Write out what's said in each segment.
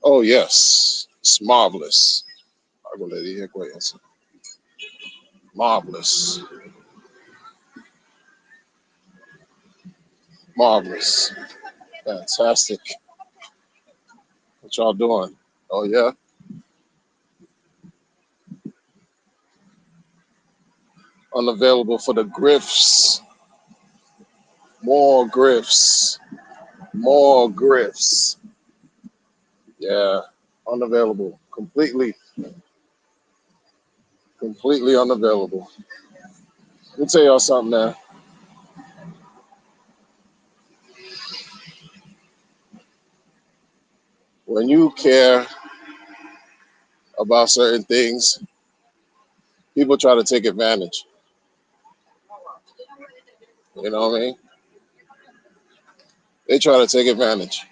Oh yes, it's marvelous. Algo le dije, cuídense. Marvelous, marvelous, fantastic. What y'all doing? Oh yeah, unavailable for the grifts. More grifts. More grifts. Yeah, unavailable. Completely unavailable. Let me tell y'all something now. When you care about certain things, people try to take advantage. You know what I mean? They try to take advantage.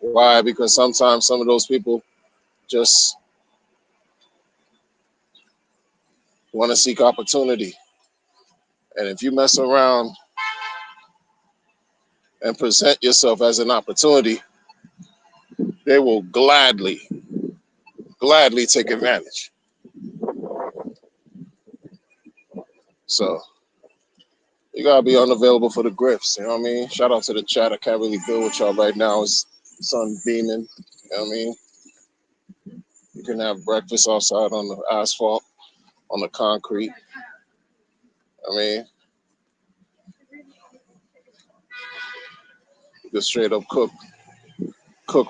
Why? Because sometimes some of those people just want to seek opportunity. And if you mess around and present yourself as an opportunity, they will gladly take advantage. So you gotta be unavailable for the grifts. You know what I mean? Shout out to the chat. I can't really deal with y'all right now. It's sun beaming. You know what I mean? You can have breakfast outside on the asphalt, on the concrete. I mean, you can straight up cook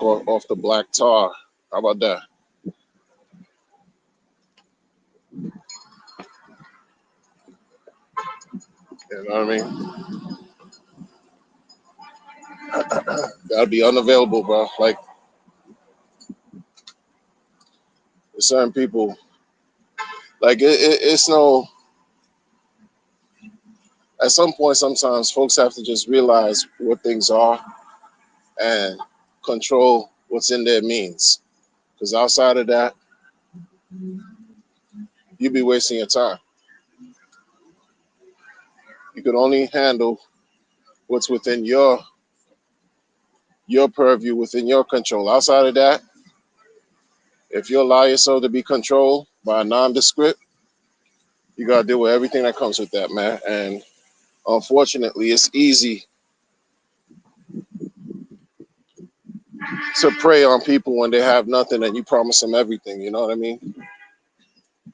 off the black tar. How about that? You know what I mean? Gotta be unavailable, bro. Like certain people, like it's no. At some point, sometimes folks have to just realize what things are and control what's in their means. Because outside of that, you'd be wasting your time. You could only handle what's within your purview, within your control. Outside of that, if you allow yourself to be controlled by a nondescript, you gotta deal with everything that comes with that, man. And unfortunately, it's easy to prey on people when they have nothing and you promise them everything. You know what I mean?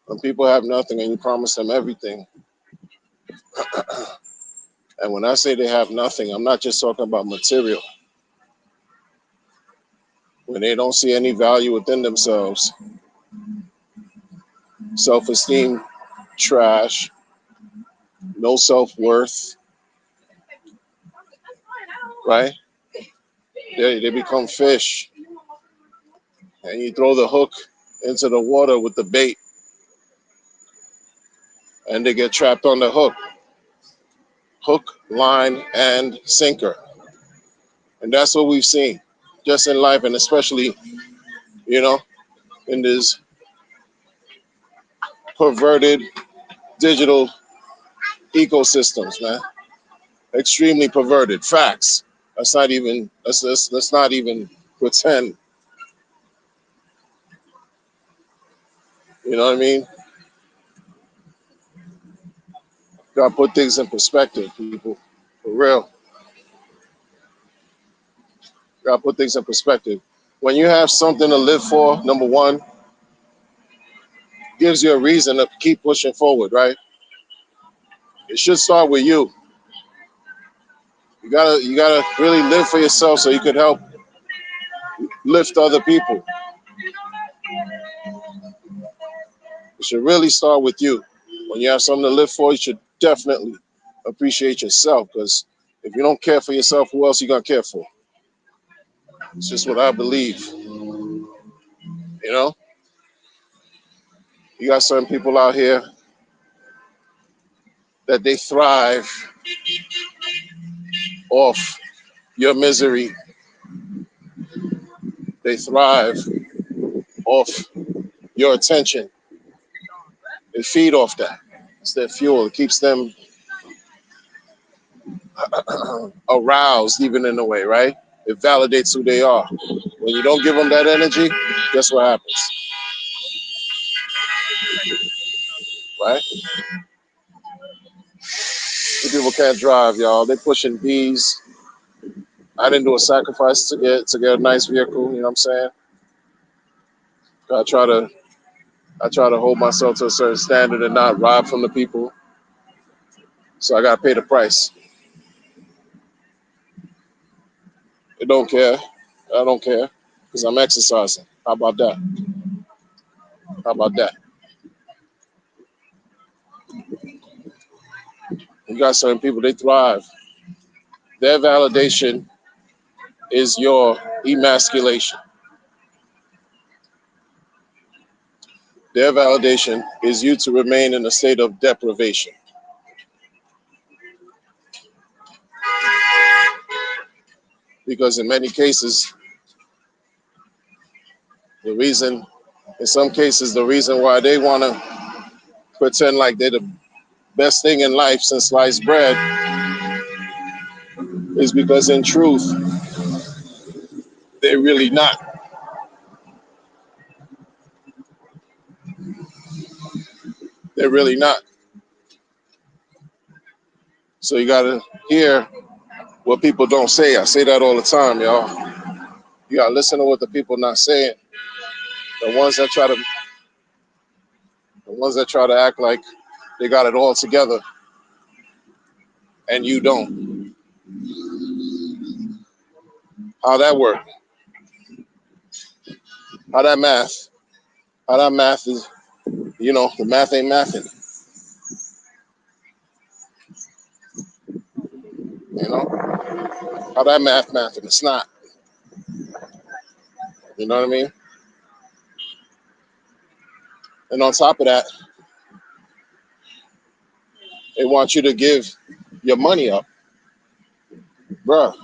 When people have nothing and you promise them everything, and when I say they have nothing, I'm not just talking about material. When they don't see any value within themselves, self-esteem trash, no self-worth, right? They become fish, and you throw the hook into the water with the bait, and they get trapped on the hook, line, and sinker. And that's what we've seen just in life, and especially, you know, in this perverted digital ecosystems, man. Extremely perverted. Facts. Let's not even pretend. You know what I mean? Gotta put things in perspective, people. For real. Gotta put things in perspective. When you have something to live for, number one, gives you a reason to keep pushing forward, right? It should start with you. You gotta really live for yourself so you could help lift other people. It should really start with you. When you have something to live for, you should definitely appreciate yourself, because if you don't care for yourself, who else you gonna care for? It's just what I believe. You know, you got certain people out here that they thrive off your misery. They thrive off your attention. They feed off that. It's their fuel. It keeps them aroused even in a way, right? It validates who they are. When you don't give them that energy, guess what happens, right? These people can't drive, y'all. They pushing B's. I didn't do a sacrifice to get a nice vehicle. You know what I'm saying? I try to I try to hold myself to a certain standard and not rob from the people. So I gotta pay the price. I don't care. I don't care because I'm exercising. How about that? How about that? You got certain people, they thrive. Their validation is your emasculation. Their validation is you to remain in a state of deprivation. Because in many cases, the reason, in some cases, the reason why they want to pretend like they're the best thing in life since sliced bread is because in truth, they're really not. They're really not. So you got to hear what people don't say. I say that all the time, y'all. You got to listen to what the people not saying. The ones that try to, the ones that try to act like they got it all together, and you don't. How that work? How that math? How that math is? The math ain't mathing. You know how that mathing? It's not. You know what I mean? And on top of that, they want you to give your money up, bruh,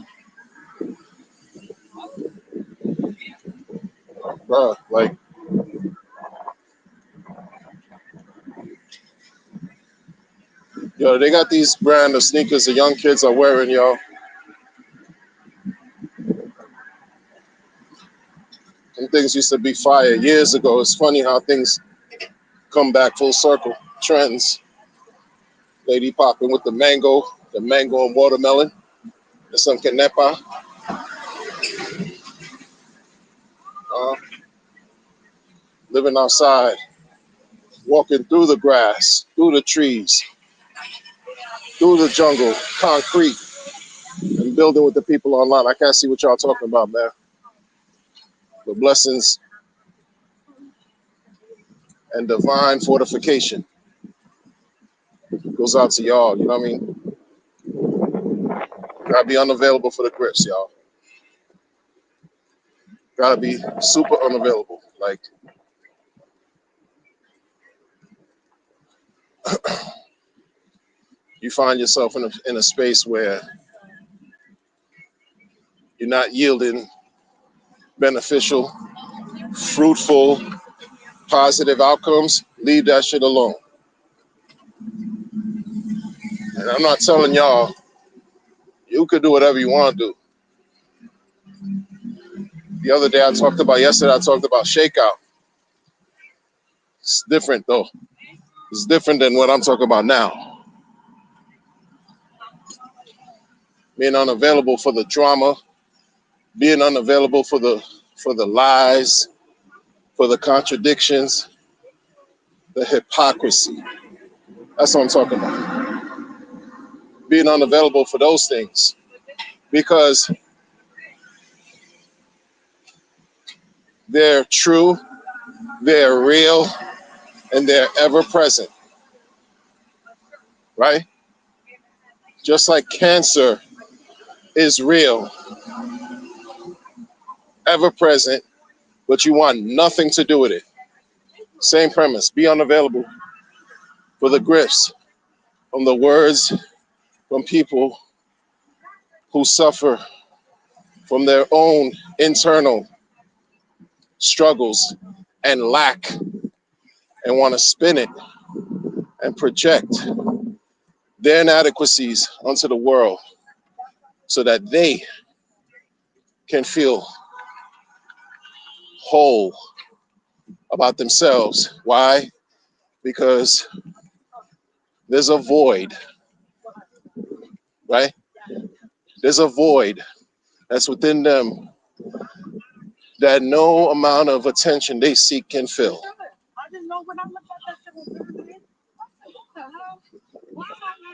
bruh. Like, yo, they got these brand of sneakers the young kids are wearing, yo. And things used to be fire years ago. It's funny how things come back full circle. Trends. Lady popping with the mango and watermelon, and some canepa. Uh, Living outside, walking through the grass, through the trees, through the jungle, concrete, and building with the people online. I can't see what y'all talking about, man. The blessings and divine fortification goes out to y'all. You know what I mean? Gotta be unavailable for the grifts, y'all. Gotta be super unavailable. Like, you find yourself in a space where you're not yielding beneficial, fruitful, positive outcomes. Leave that shit alone. And I'm not telling y'all you could do whatever you want to do. Yesterday I talked about shakeout. It's different though. It's different than what I'm talking about now. Being unavailable for the drama, being unavailable for the lies, for the contradictions, the hypocrisy. That's what I'm talking about. Being unavailable for those things. Because they're true, they're real, and they're ever present. Right? Just like cancer is real, ever present, but you want nothing to do with it. Same premise. Be unavailable for the grifts from the words from people who suffer from their own internal struggles and lack and want to spin it and project their inadequacies onto the world so that they can feel whole about themselves. Why? Because there's a void, right? There's a void that's within them that no amount of attention they seek can fill.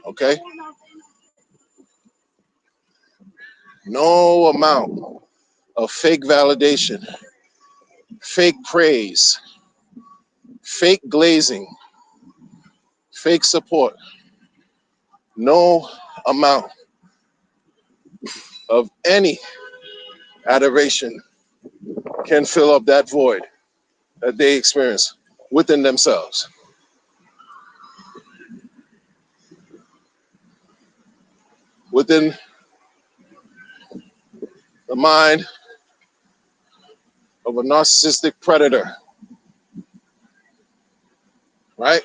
Okay? No amount of fake validation, fake praise, fake glazing, fake support, no amount of any adoration can fill up that void that they experience within themselves. Within the mind of a narcissistic predator, right?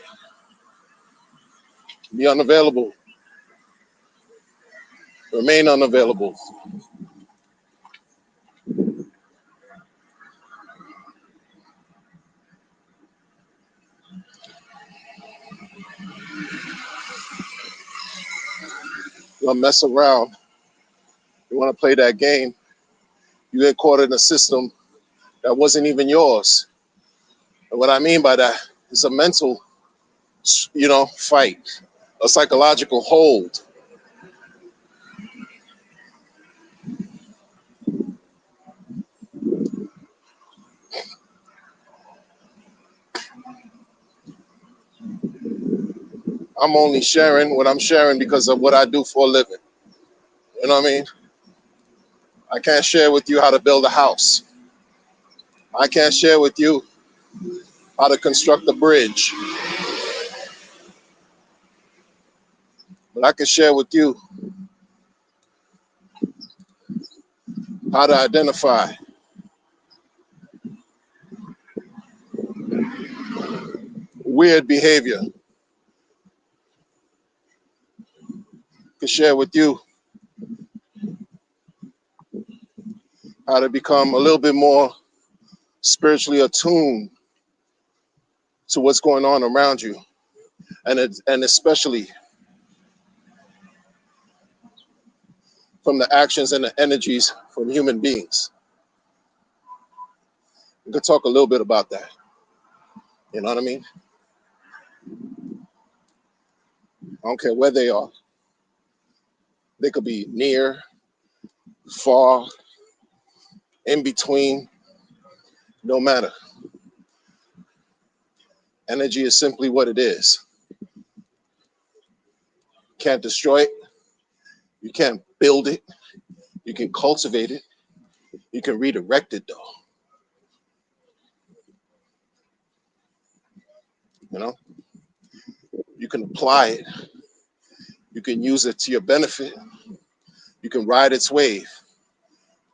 Be unavailable, remain unavailable. You want to mess around, you want to play that game, you get caught in a system that wasn't even yours. And what I mean by that is a mental, fight, a psychological hold. I'm only sharing what I'm sharing because of what I do for a living. You know what I mean? I can't share with you how to build a house. I can't share with you how to construct a bridge. But I can share with you how to identify weird behavior. I can share with you how to become a little bit more spiritually attuned to what's going on around you, and especially from the actions and the energies from human beings. We could talk a little bit about that. You know what I mean? I don't care where they are. They could be near, far, in between, no matter. Energy is simply what it is. Can't destroy it. You can't build it. You can cultivate it. You can redirect it, though. You know? You can apply it. You can use it to your benefit. You can ride its wave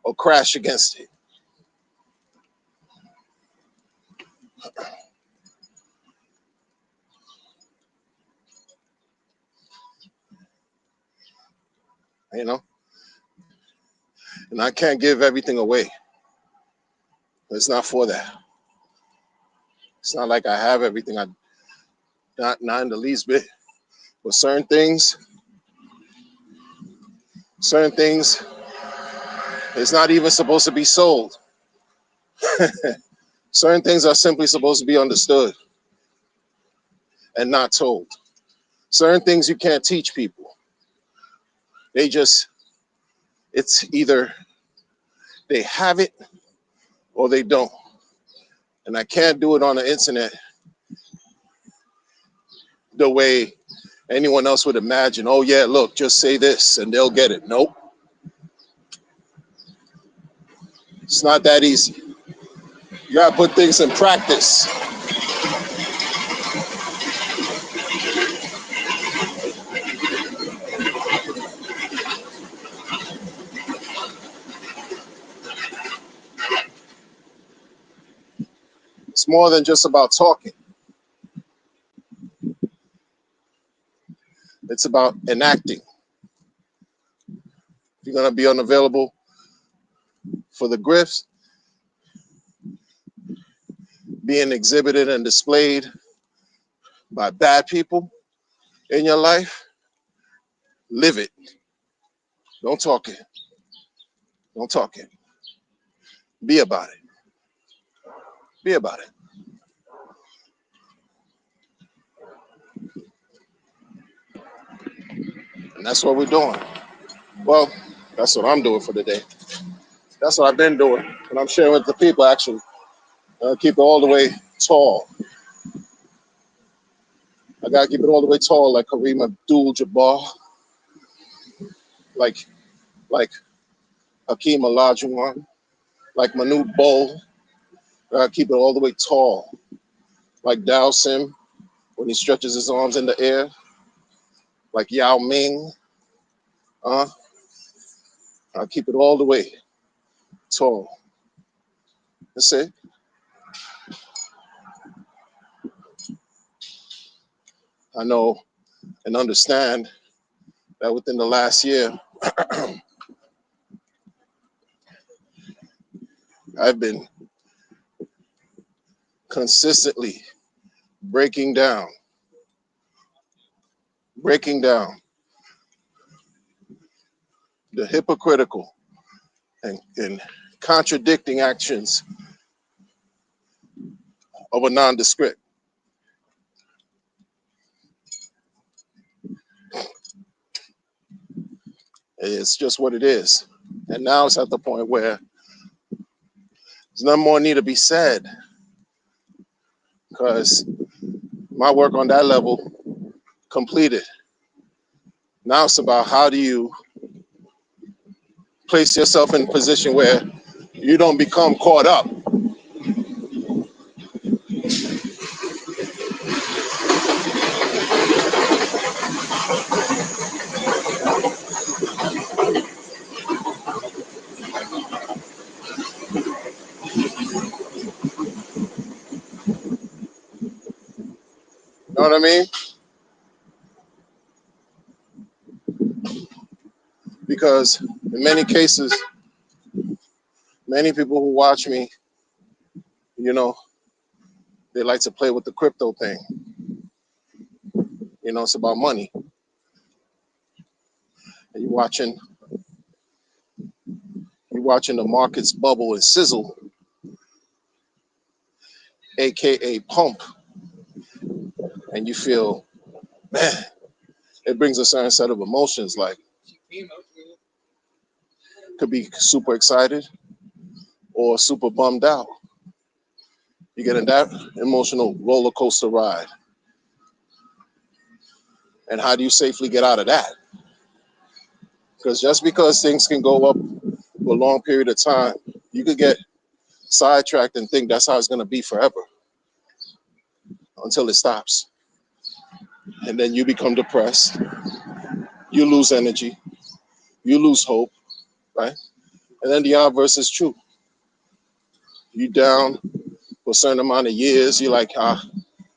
or crash against it. You know? And I can't give everything away. It's not for that. It's not like I have everything. Not in the least bit. But certain things, it's not even supposed to be sold. Certain things are simply supposed to be understood and not told. Certain things you can't teach people. It's either they have it or they don't. And I can't do it on the internet the way anyone else would imagine. Oh yeah, look, just say this and they'll get it. Nope. It's not that easy. You gotta put things in practice. It's more than just about talking. It's about enacting. If You're going to be unavailable for the grifts being exhibited and displayed by bad people in your life. Live it. Don't talk it. Don't talk it. Be about it. Be about it. And that's what we're doing. Well, that's what I'm doing for the day. That's what I've been doing. And I'm sharing with the people, actually. Keep it all the way tall. I got to keep it all the way tall like Kareem Abdul-Jabbar. Like Hakeem Olajuwon. Like Manute Bol. I got to keep it all the way tall. Like Dao Sim when he stretches his arms in the air. Like Yao Ming. I keep it all the way tall. That's it. I know and understand that within the last year, I've been consistently breaking down the hypocritical and contradicting actions of a nondescript. It's just what it is. And now it's at the point where there's no more need to be said because my work on that level completed. Now it's about how do you place yourself in a position where you don't become caught up. You know what I mean? Because in many cases, many people who watch me, you know, they like to play with the crypto thing. You know, it's about money. And you're watching the markets bubble and sizzle, aka pump, and you feel, man, it brings a certain set of emotions. Like, could be super excited or super bummed out. You get in that emotional roller coaster ride. And how do you safely get out of that? Because just because things can go up for a long period of time, you could get sidetracked and think that's how it's going to be forever until it stops. And then you become depressed. You lose energy. You lose hope, right? And then the obverse is true. You down for a certain amount of years, you're like,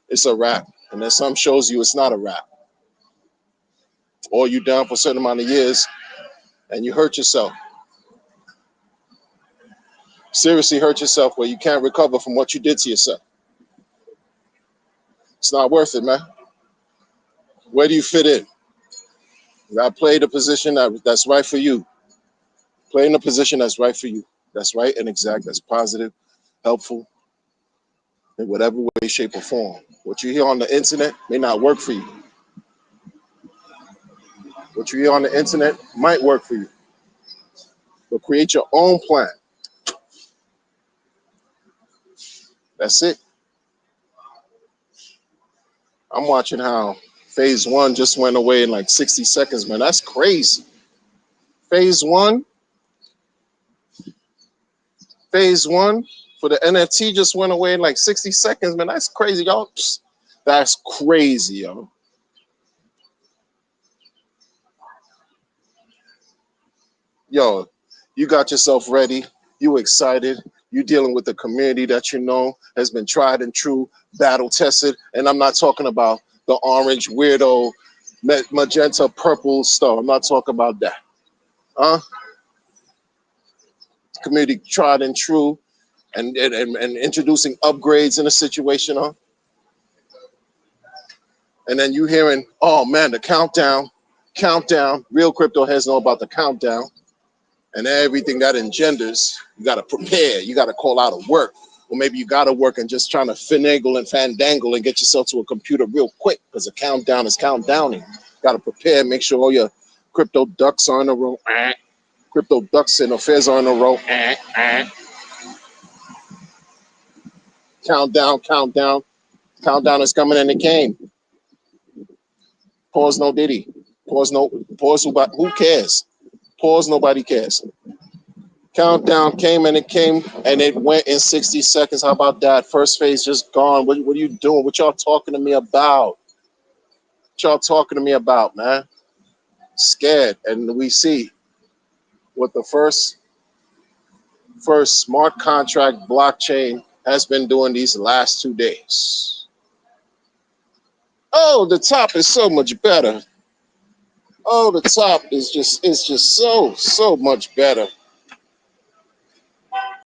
it's a wrap. And then some shows you it's not a wrap. Or you down for a certain amount of years and you hurt yourself. Seriously hurt yourself where you can't recover from what you did to yourself. It's not worth it, man. Where do you fit in? You gotta play the position that's right for you. Play in the position that's right for you. That's right and exact, that's positive, helpful, in whatever way, shape, or form. What you hear on the internet may not work for you. What you hear on the internet might work for you. But create your own plan. That's it. I'm watching how phase one just went away in like 60 seconds, man. That's crazy. Phase one for the NFT just went away in like 60 seconds, man. That's crazy, y'all. That's crazy, yo. Yo, you got yourself ready. You excited. You dealing with a community that you know has been tried and true, battle tested. And I'm not talking about the orange, weirdo, magenta, purple stuff. I'm not talking about that. community tried and true, and introducing upgrades in a situation, huh? And then you hearing, oh man, the countdown. Real crypto heads know about the countdown and everything that engenders. You got to prepare. You got to call out of work. Or maybe you got to work and just trying to finagle and fandangle and get yourself to a computer real quick because the countdown is countdowning. Got to prepare, make sure all your crypto ducks are in a row. Crypto ducks and affairs are in a row. Countdown. Countdown is coming and it came. Pause no diddy. Pause who cares? Pause nobody cares. Countdown came and it came and it went in 60 seconds. How about that? First phase just gone. What are you doing? What y'all talking to me about? What y'all talking to me about, man? Scared. And we see what the first smart contract blockchain has been doing these last 2 days. Oh, the top is so much better. Oh, the top is just so much better.